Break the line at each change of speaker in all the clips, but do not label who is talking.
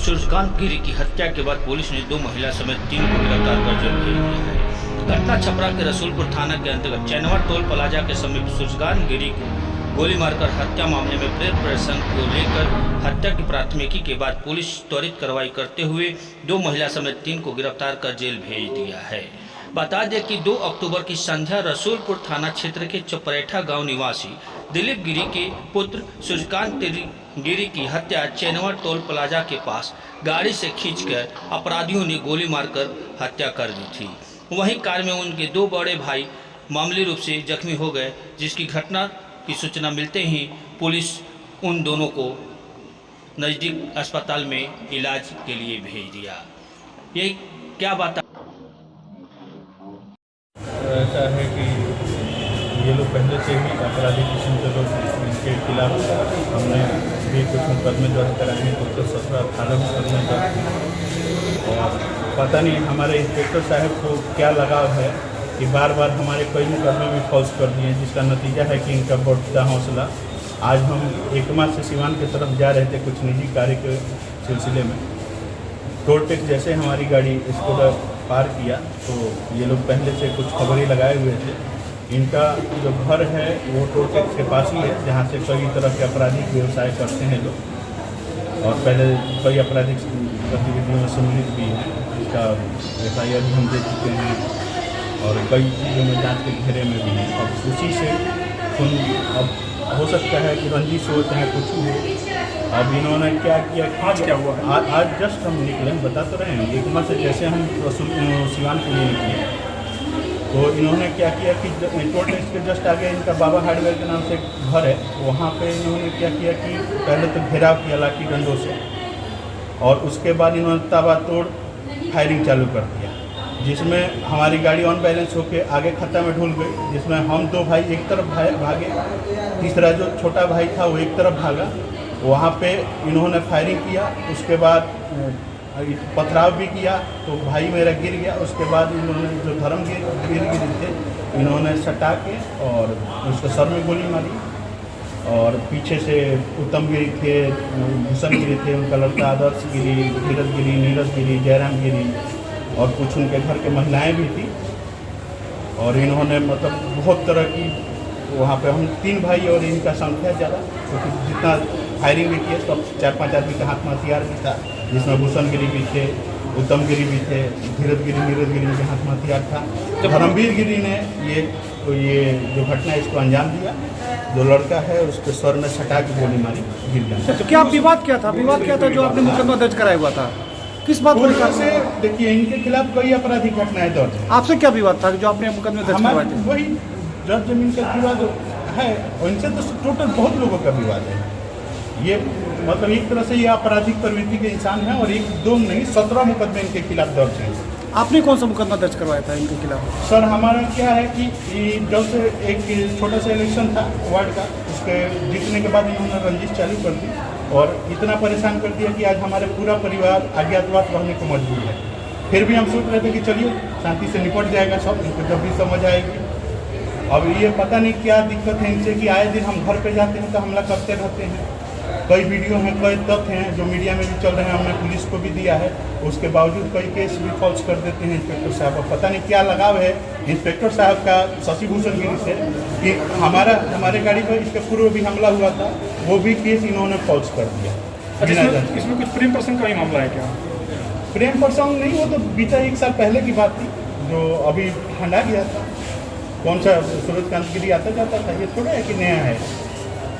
सूर्यकांत गिरी की हत्या के बाद पुलिस ने 2 महिला समेत 3 को गिरफ्तार कर जेल भेज दिया है। घटना छपरा के रसूलपुर थाना के अंतर्गत चैनवा टोल प्लाजा के समीप सूर्यकांत गिरी को गोली मारकर हत्या मामले में प्रेत प्रसंग को लेकर हत्या की प्राथमिकी के बाद पुलिस त्वरित कार्रवाई करते हुए 2 महिला समेत 3 को गिरफ्तार कर जेल भेज दिया है। बता दें कि 2 अक्टूबर की संध्या रसूलपुर थाना क्षेत्र के चपरेठा गांव निवासी दिलीप गिरी के पुत्र सूर्यकांत गिरी की हत्या चैनवा टोल प्लाजा के पास गाड़ी से खींचकर अपराधियों ने गोली मारकर हत्या कर दी थी। वहीं कार में उनके 2 बड़े भाई मामूली रूप से जख्मी हो गए, जिसकी घटना की सूचना मिलते ही पुलिस उन दोनों को नज़दीक अस्पताल में इलाज के लिए भेज दिया। ये क्या बात
ऐसा है कि ये लोग पहले से ही आपराधिक किस्म के लोग, इनके खिलाफ हमने भी कुछ मुकदमे दर्ज कराए हैं, 217 मुकदमे दर्ज। और पता नहीं हमारे इंस्पेक्टर साहब को क्या लगाव है कि बार बार हमारे कई मुकदमे में फॉल्स कर दिए, जिसका नतीजा है कि इनका बढ़ता हौसला। आज हम एकमा से सिवान की तरफ जा रहे थे कुछ निजी कार्य के सिलसिले में। टोल टैक्स जैसे हमारी गाड़ी स्कूटर पार किया तो ये लोग पहले से कुछ खबरें लगाए हुए थे। इनका जो घर है वो टोल टैक्स के पास ही है, जहाँ से कई तरह के आपराधिक व्यवसाय करते हैं लोग और पहले कई आपराधिक गतिविधियों में सम्मिलित भी हैं। इसका FIR भी हम दे चुके हैं और कई चीज़ों में जांच के घेरे में भी हैं। और उसी से अब हो सकता है कि रंजिश हो चाहे कुछ हो। अब इन्होंने क्या किया, आज क्या हुआ, आज जस्ट हम निकले, हम बता तो रहे हैं, एकमा से जैसे हम सिवान के लिए निकले तो इन्होंने क्या किया कि टोल टैक्स के जस्ट आगे इनका बाबा हार्डवेयर के नाम से घर है, वहाँ पे इन्होंने क्या किया कि पहले तो घेराव किया लाठी डंडों से और उसके बाद इन्होंने ताबड़तोड़ फायरिंग चालू कर दिया, जिसमें हमारी गाड़ी ऑन बैलेंस होकर आगे खत्ता में ढुल गई, जिसमें हम 2 भाई एक तरफ भागे, तीसरा जो छोटा भाई था वो एक तरफ भागा। वहाँ पे इन्होंने फायरिंग किया, उसके बाद पथराव भी किया तो भाई मेरा गिर गया। उसके बाद इन्होंने जो धर्मगिरी थे इन्होंने सटा के और उसके सर में गोली मारी और पीछे से उत्तम गिरी थे, भूषण गिरी थे, उनका लड़का आदर्श गिरी, धीरज गिरी, नीरज गिरी, जयराम गिरी और कुछ उनके घर के महिलाएं भी थी। और इन्होंने मतलब बहुत तरह की वहाँ पे हम 3 भाई और इनका संख्या ज़्यादा, क्योंकि जितना फायरिंग भी किए सब 4-5 आदमी के हाथ में हथियार भी था, जिसमें भूषण गिरी भी थे, उत्तम गिरी भी थे, धीरज गिरी, नीरज गिरी के हाथ में हथियार था। धर्मवीर गिरी ने ये जो घटना है इसको अंजाम दिया। जो लड़का है उसके सर में सटा के गोली मारी, गिर गया।
तो क्या विवाद क्या था? विवाद क्या था जो आपने मुकदमा दर्ज कराया हुआ था? किस बात पर?
से देखिए इनके खिलाफ कई आपराधिक घटनाएं दर्ज है।
आपसे क्या विवाद था जो आपने मुकदमे दर्ज करवाए थे?
वही जब जमीन का विवाद है, इनसे तो टोटल बहुत लोगों का विवाद है। ये मतलब एक तरह से ये आपराधिक प्रवृत्ति के इंसान हैं और 1-2 नहीं 17 मुकदमे इनके खिलाफ दर्ज हैं।
आपने कौन सा मुकदमा दर्ज करवाया था इनके खिलाफ?
सर हमारा क्या है कि जब से एक छोटा सा इलेक्शन था वार्ड का, उसके जीतने के बाद इन्होंने रंजिश चालू कर दी और इतना परेशान कर दिया कि आज हमारे पूरा परिवार अज्ञातवास रहने को मजबूर है। फिर भी हम सोच रहे थे कि चलिए शांति से निपट जाएगा सब, इनको जब भी समझ आएगी। अब ये पता नहीं क्या दिक्कत है इनसे कि आए दिन हम घर पे जाते हैं तो हमला करते रहते हैं। कई वीडियो हैं, कई तथ्य हैं जो मीडिया में भी चल रहे हैं, हमने पुलिस को भी दिया है, उसके बावजूद कई केस भी फॉल्स कर देते हैं इंस्पेक्टर साहब। अब पता नहीं क्या लगाव है इंस्पेक्टर साहब का शशिभूषण गिरी से कि हमारे गाड़ी पर इसके पूर्व भी हमला हुआ था, वो भी केस इन्होंने फॉल्स कर दिया।
इसमें कुछ प्रेम प्रसंग का ही मामला है क्या?
प्रेम प्रसंग नहीं, वो तो बीता 1 साल पहले की बात थी जो अभी हंडा गया था। कौन सा सूर्यकांत गिरी आता जाता था, ये थोड़ा है कि नया है,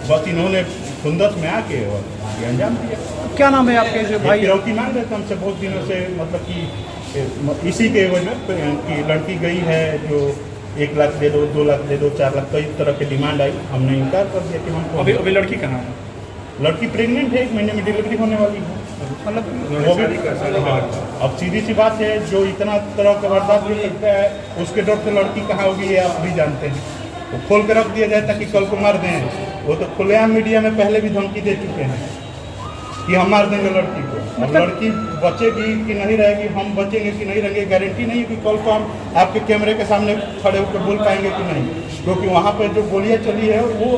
बस इन्होंने खुंदस में आके और ये अंजाम दिया।
क्या नाम है आपके जो भाई?
फिरौती मांग रहे थे हमसे बहुत दिनों से, मतलब कि इसी के वजह कि लड़की गई है जो 1 लाख दे दो, 2 लाख दे दो, 4 लाख, कई तरह के डिमांड आई। हमने इनकार कर दिया कि हमको
अभी लड़की कहाँ है?
लड़की प्रेग्नेंट है, 1 महीने में डिलीवरी होने वाली है।
मतलब
वो भी अब सीधी सी बात है, जो इतना तरह का वारदात कर सकता है उसके डर से लड़की कहाँ होगी ये आप भी जानते हैं। वो खोल कर रख दिया जाए ताकि कल को मार दें। वो तो खुलेआम मीडिया में पहले भी धमकी दे चुके हैं कि हम मार देंगे लड़की को। अब लड़की बचेगी कि नहीं रहेगी, हम बचेंगे कि नहीं रहेंगे, गारंटी नहीं है कि कल को हम आपके कैमरे के सामने खड़े होकर बोल पाएंगे कि नहीं, क्योंकि वहाँ पर जो गोलियाँ चली है वो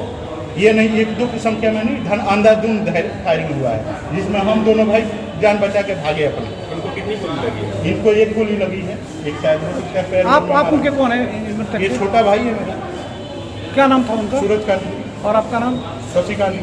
ये नहीं 1-2 की संख्या में नहीं, अंधाधुंध फायरिंग हुआ है, जिसमें हम दोनों भाई जान बचा के भागे अपने।
इनको कितनी गोली लगी है?
इनको एक गोली लगी है, एक शायद हो सकता है पैर में
आप
मारा।
उनके कौन है मृतक
ये
के?
छोटा भाई है मेरा,
क्या नाम था उनका
सूरज काली,
और आपका नाम?
शशिकांत।